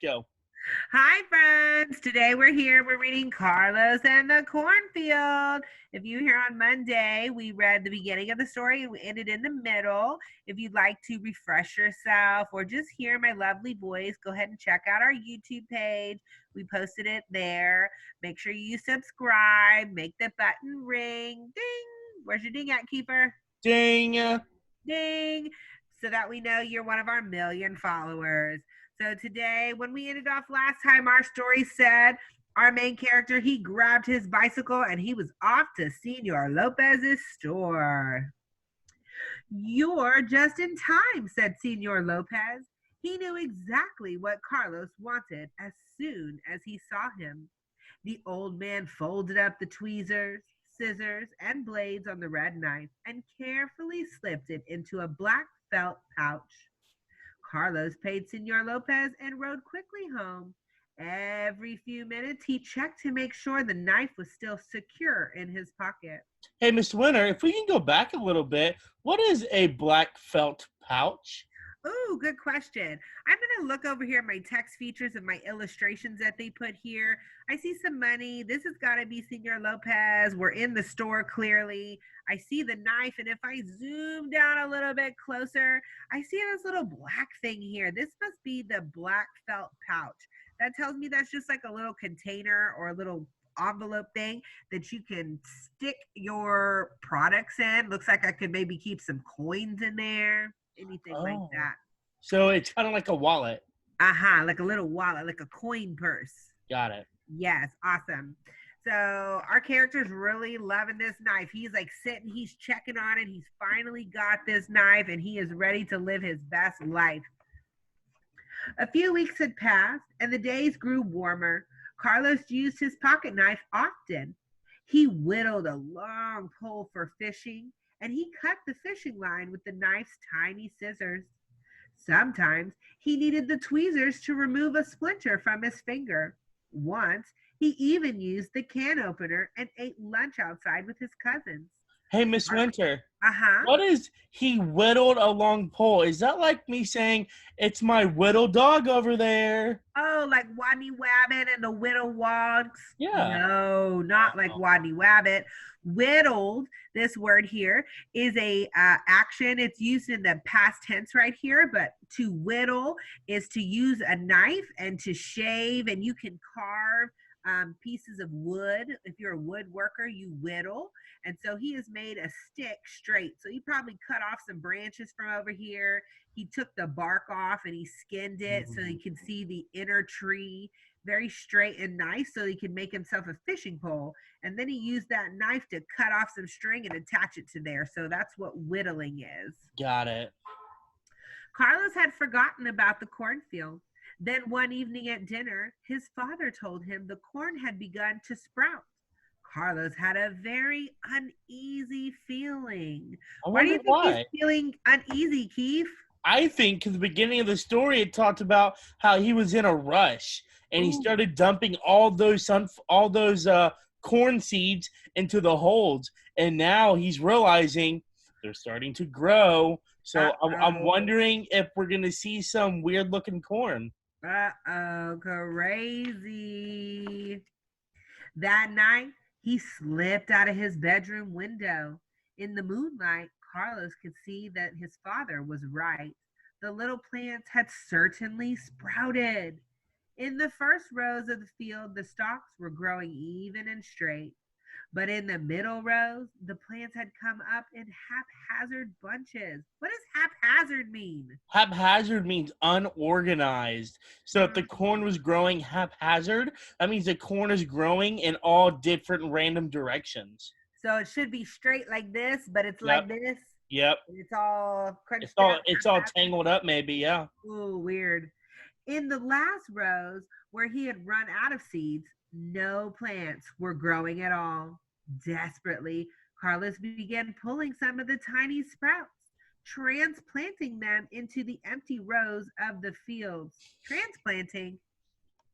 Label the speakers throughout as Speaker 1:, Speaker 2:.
Speaker 1: Go.
Speaker 2: Hi, friends. Today we're here. We're reading Carlos and the Cornfield. If you were here on Monday, we read the beginning of the story and we ended in the middle. If you'd like to refresh yourself or just hear my lovely voice, go ahead and check out our YouTube page. We posted it there. Make sure you subscribe. Make the button ring. Ding. Where's your ding at, Keeper?
Speaker 1: Ding.
Speaker 2: Ding. So that we know you're one of our million followers. So today, when we ended off last time, our story said our main character, he grabbed his bicycle and he was off to Senor Lopez's store. You're just in time, said Senor Lopez. He knew exactly what Carlos wanted as soon as he saw him. The old man folded up the tweezers, scissors, and blades on the red knife and carefully slipped it into a black felt pouch. Carlos paid Senor Lopez and rode quickly home. Every few minutes, he checked to make sure the knife was still secure in his pocket.
Speaker 1: Hey, Mr. Winter, if we can go back a little bit, what is a black felt pouch?
Speaker 2: Oh, good question. I'm going to look over here at my text features of my illustrations that they put here. I see some money. This has got to be Senor Lopez. We're in the store clearly. I see the knife, and if I zoom down a little bit closer, I see this little black thing here. This must be the black felt pouch. That tells me that's just like a little container or a little envelope thing that you can stick your products in. Looks like I could maybe keep some coins in there, anything like
Speaker 1: Oh.
Speaker 2: that.
Speaker 1: So it's kind of like a wallet.
Speaker 2: Aha, like a little wallet, like a coin purse.
Speaker 1: Got it.
Speaker 2: Yes, awesome. So our character's really loving this knife. He's like sitting, he's checking on it. He's finally got this knife and he is ready to live his best life. A few weeks had passed and the days grew warmer. Carlos used his pocket knife often. He whittled a long pole for fishing and he cut the fishing line with the knife's tiny scissors. Sometimes he needed the tweezers to remove a splinter from his finger. Once, he even used the can opener and ate lunch outside with his cousins.
Speaker 1: Hey, Miss Winter,
Speaker 2: Uh-huh.
Speaker 1: what is he whittled a long pole? Is that like me saying it's my whittle dog over there?
Speaker 2: Oh, like Wadney Wabbit and the Whittle Wogs?
Speaker 1: Yeah.
Speaker 2: No, not like Wadney Wabbit. Whittled, this word here, is a action. It's used in the past tense right here, but to whittle is to use a knife and to shave, and you can carve pieces of wood. If you're a woodworker, you whittle. And so he has made a stick straight. So he probably cut off some branches from over here. He took the bark off and he skinned it so you can see the inner tree very straight and nice so he can make himself a fishing pole. And then he used that knife to cut off some string and attach it to there. So that's what whittling is.
Speaker 1: Got it.
Speaker 2: Carlos had forgotten about the cornfield. Then one evening at dinner, his father told him the corn had begun to sprout. Carlos had a very uneasy feeling.
Speaker 1: I
Speaker 2: Why do
Speaker 1: wonder
Speaker 2: you think he's
Speaker 1: why.
Speaker 2: feeling uneasy, Keith?
Speaker 1: I think in the beginning of the story, it talked about how he was in a rush and he
Speaker 2: Ooh.
Speaker 1: started dumping all those corn seeds into the holes, and now he's realizing they're starting to grow. So I'm
Speaker 2: Uh-oh.
Speaker 1: wondering if we're gonna see some weird looking corn.
Speaker 2: Uh-oh, crazy. That night, he slipped out of his bedroom window. In the moonlight, Carlos could see that his father was right. The little plants had certainly sprouted. In the first rows of the field, the stalks were growing even and straight. But in the middle rows, the plants had come up in haphazard bunches. What does haphazard mean?
Speaker 1: Haphazard means unorganized. So if the corn
Speaker 2: Mm.
Speaker 1: was growing haphazard, that means the corn is growing in all different random directions.
Speaker 2: So it should be straight like this, but it's
Speaker 1: Yep.
Speaker 2: like this.
Speaker 1: Yep.
Speaker 2: It's all
Speaker 1: It's
Speaker 2: crunched
Speaker 1: all
Speaker 2: up.
Speaker 1: it's all tangled up, maybe. Yeah.
Speaker 2: Ooh, weird. In the last rows where he had run out of seeds, no plants were growing at all. Desperately, Carlos began pulling some of the tiny sprouts, transplanting them into the empty rows of the fields. Transplanting?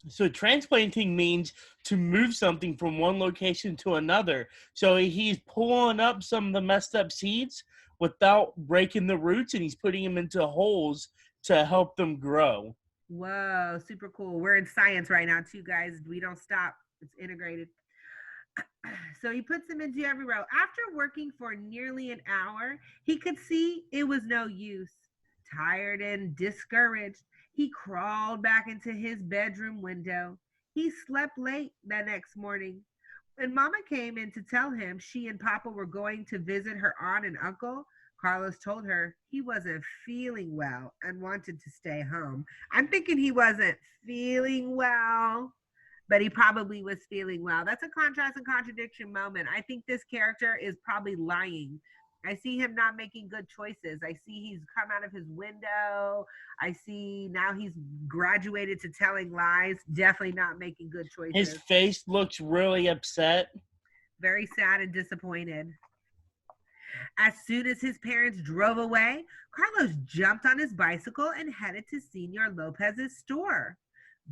Speaker 1: So transplanting means to move something from one location to another. So he's pulling up some of the messed up seeds without breaking the roots, and he's putting them into holes to help them grow.
Speaker 2: Whoa, super cool. We're in science right now, too, guys. We don't stop, it's integrated. So he puts them into every row. After working for nearly an hour, he could see it was no use. Tired and discouraged, he crawled back into his bedroom window. He slept late the next morning. When Mama came in to tell him she and Papa were going to visit her aunt and uncle, Carlos told her he wasn't feeling well and wanted to stay home. I'm thinking he wasn't feeling well, but he probably was feeling well. That's a contrast and contradiction moment. I think this character is probably lying. I see him not making good choices. I see he's come out of his window. I see now he's graduated to telling lies. Definitely not making good
Speaker 1: His
Speaker 2: choices.
Speaker 1: face looks really upset.
Speaker 2: Very sad and disappointed. As soon as his parents drove away, Carlos jumped on his bicycle and headed to Senor Lopez's store.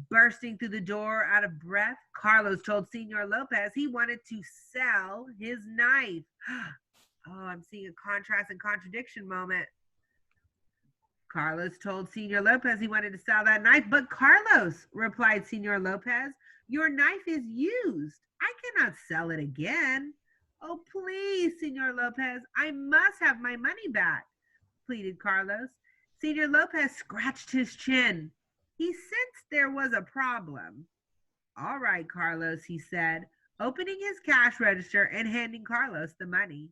Speaker 2: Bursting through the door out of breath, Carlos told Senor Lopez he wanted to sell his knife. Oh, I'm seeing a contrast and contradiction moment. Carlos told Senor Lopez he wanted to sell that knife, but Carlos, replied Senor Lopez, your knife is used. I cannot sell it again. Oh, please, Senor Lopez, I must have my money back, pleaded Carlos. Senor Lopez scratched his chin. He sensed there was a problem. All right, Carlos, he said, opening his cash register and handing Carlos the money.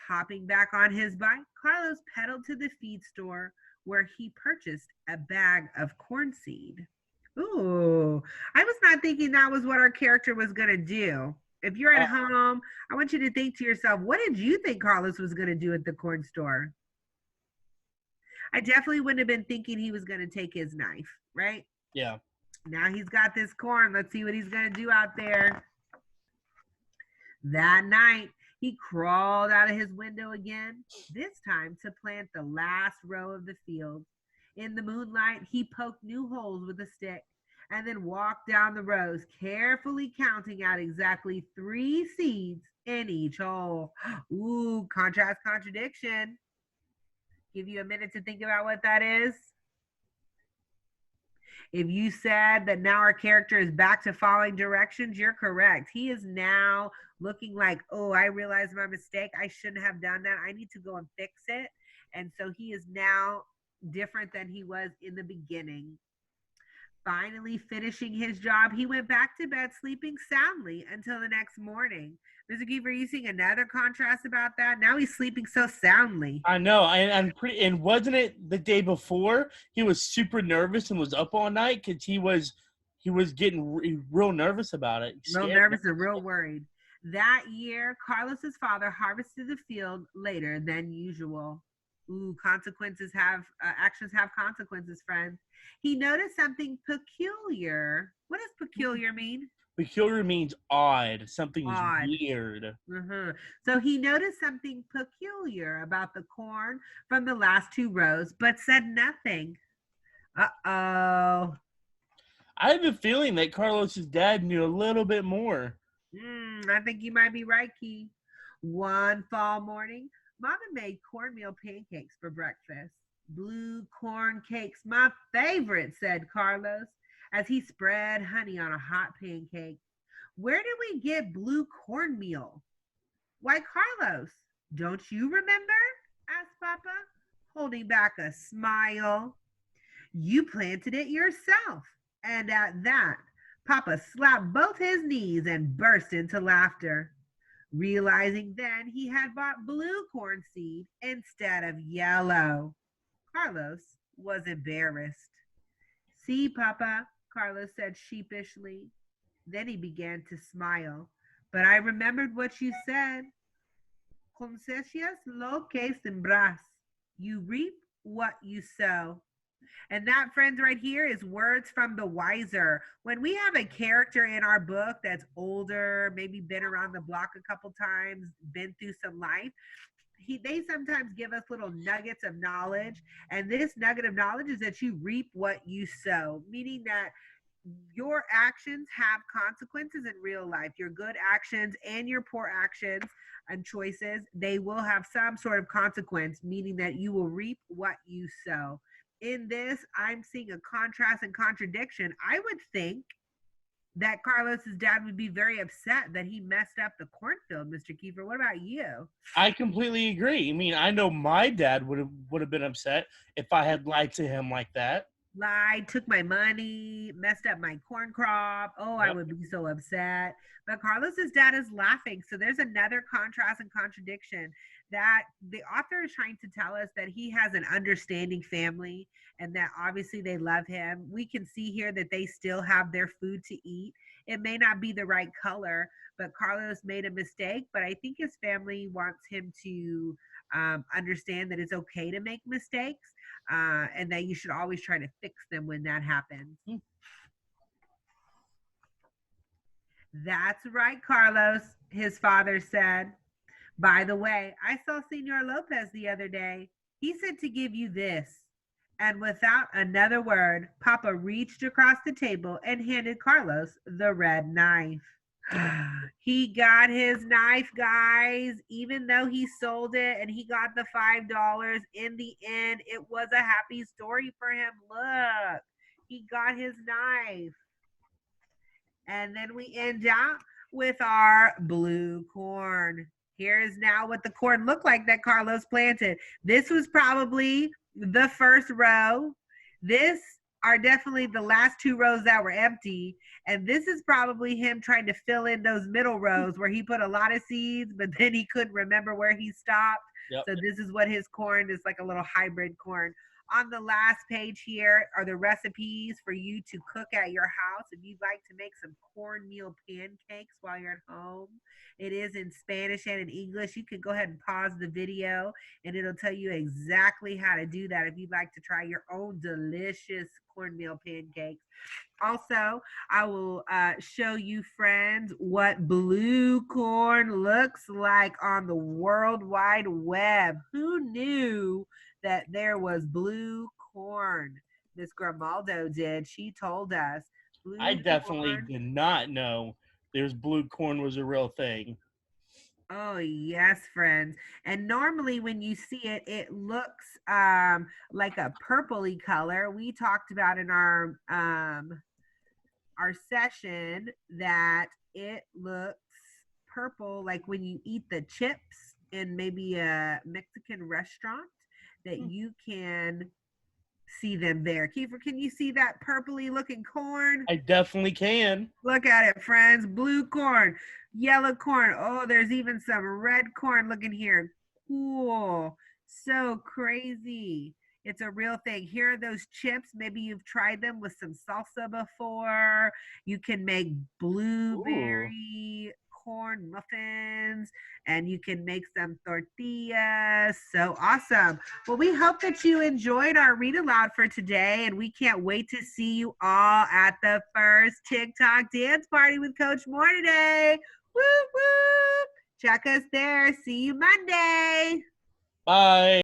Speaker 2: Hopping back on his bike, Carlos pedaled to the feed store where he purchased a bag of corn seed. Ooh, I was not thinking that was what our character was going to do. If you're at home, I want you to think to yourself, what did you think Carlos was going to do at the corn store? I definitely wouldn't have been thinking he was going to take his knife, right?
Speaker 1: Yeah.
Speaker 2: Now he's got this corn. Let's see what he's going to do out there. That night, he crawled out of his window again, this time to plant the last row of the field. In the moonlight, he poked new holes with a stick and then walked down the rows, carefully counting out exactly 3 seeds in each hole. Ooh, contrast, contradiction. Give you a minute to think about what that is. If you said that now our character is back to following directions, you're correct. He is now looking like, oh, I realized my mistake. I shouldn't have done that. I need to go and fix it. And so he is now different than he was in the beginning. Finally finishing his job, he went back to bed sleeping soundly until the next morning. Mr. Kiefer, are you seeing another contrast about that? Now he's sleeping so soundly.
Speaker 1: I know, and wasn't it the day before he was super nervous and was up all night because he was getting real nervous about it.
Speaker 2: Real nervous and real worried. That year, Carlos's father harvested the field later than usual. Ooh, consequences have actions have consequences, friends. He noticed something peculiar. What does peculiar mean?
Speaker 1: Peculiar means odd. Something's
Speaker 2: Odd.
Speaker 1: weird.
Speaker 2: So he noticed something peculiar about the corn from the last 2 rows, but said nothing. Uh-oh.
Speaker 1: I have a feeling that Carlos's dad knew a little bit more.
Speaker 2: I think you might be right, Key. One fall morning, Mama made cornmeal pancakes for breakfast. Blue corn cakes, my favorite, said Carlos as he spread honey on a hot pancake. Where did we get blue cornmeal? Why, Carlos, don't you remember? Asked Papa, holding back a smile. You planted it yourself. And at that, Papa slapped both his knees and burst into laughter, realizing then he had bought blue corn seed instead of yellow. Carlos was embarrassed. See, Papa, Carlos said sheepishly. Then he began to smile. But I remembered what you said. Cosechas lo que sembras. You reap what you sow. And that, friends, right here is words from the wiser. When we have a character in our book that's older, maybe been around the block a couple times, been through some life, they sometimes give us little nuggets of knowledge. And this nugget of knowledge is that you reap what you sow, meaning that your actions have consequences in real life. Your good actions and your poor actions and choices, they will have some sort of consequence, meaning that you will reap what you sow. in this, I'm seeing a contrast and contradiction. I would think that Carlos's dad would be very upset that he messed up the cornfield, Mr. Kiefer. What about you?
Speaker 1: I completely agree. I mean, I know my dad would have been upset if I had lied to him like that.
Speaker 2: Lied, took my money, messed up my corn crop. Oh, I
Speaker 1: Yep.
Speaker 2: would be so upset. But Carlos's dad is laughing. So there's another contrast and contradiction that the author is trying to tell us that he has an understanding family and that obviously they love him. We can see here that they still have their food to eat. It may not be the right color, but Carlos made a mistake. But I think his family wants him to understand that it's okay to make mistakes and that you should always try to fix them when that happens. That's right, Carlos, his father said. By the way, I saw Senor Lopez the other day. He said to give you this. And without another word, Papa reached across the table and handed Carlos the red knife. He got his knife, guys. Even though he sold it and he got the $5, in the end, it was a happy story for him. Look, he got his knife. And then we end out with our blue corn. Here is now what the corn looked like that Carlos planted. This was probably the first row. This are definitely the last two rows that were empty. And this is probably him trying to fill in those middle rows where he put a lot of seeds, but then he couldn't remember where he stopped.
Speaker 1: Yep.
Speaker 2: So this is what his corn is, like a little hybrid corn. On the last page here are the recipes for you to cook at your house if you'd like to make some cornmeal pancakes while you're at home. It is in Spanish and in English. You can go ahead and pause the video and it'll tell you exactly how to do that if you'd like to try your own delicious cornmeal pancakes. Also, I will show you, friends, what blue corn looks like on the World Wide Web. Who knew that there was blue corn? Miss Grimaldo did. She told us. Blue
Speaker 1: I definitely
Speaker 2: corn.
Speaker 1: did not know there's blue corn was a real thing.
Speaker 2: Oh, yes, friends. And normally when you see it, it looks like a purpley color. We talked about in our session that it looks purple, like when you eat the chips in maybe a Mexican restaurant, that you can see them there. Kiefer, can you see that purpley looking corn?
Speaker 1: I definitely can.
Speaker 2: Look at it, friends. Blue corn, yellow corn. Oh, there's even some red corn looking here. Cool. So crazy. It's a real thing. Here are those chips. Maybe you've tried them with some salsa before. You can make blueberry corn muffins and you can make some tortillas. So awesome. Well, we hope that you enjoyed our read aloud for today, and we can't wait to see you all at the first TikTok dance party with Coach Moore today. Woo woo! Check us there. See you Monday.
Speaker 1: Bye.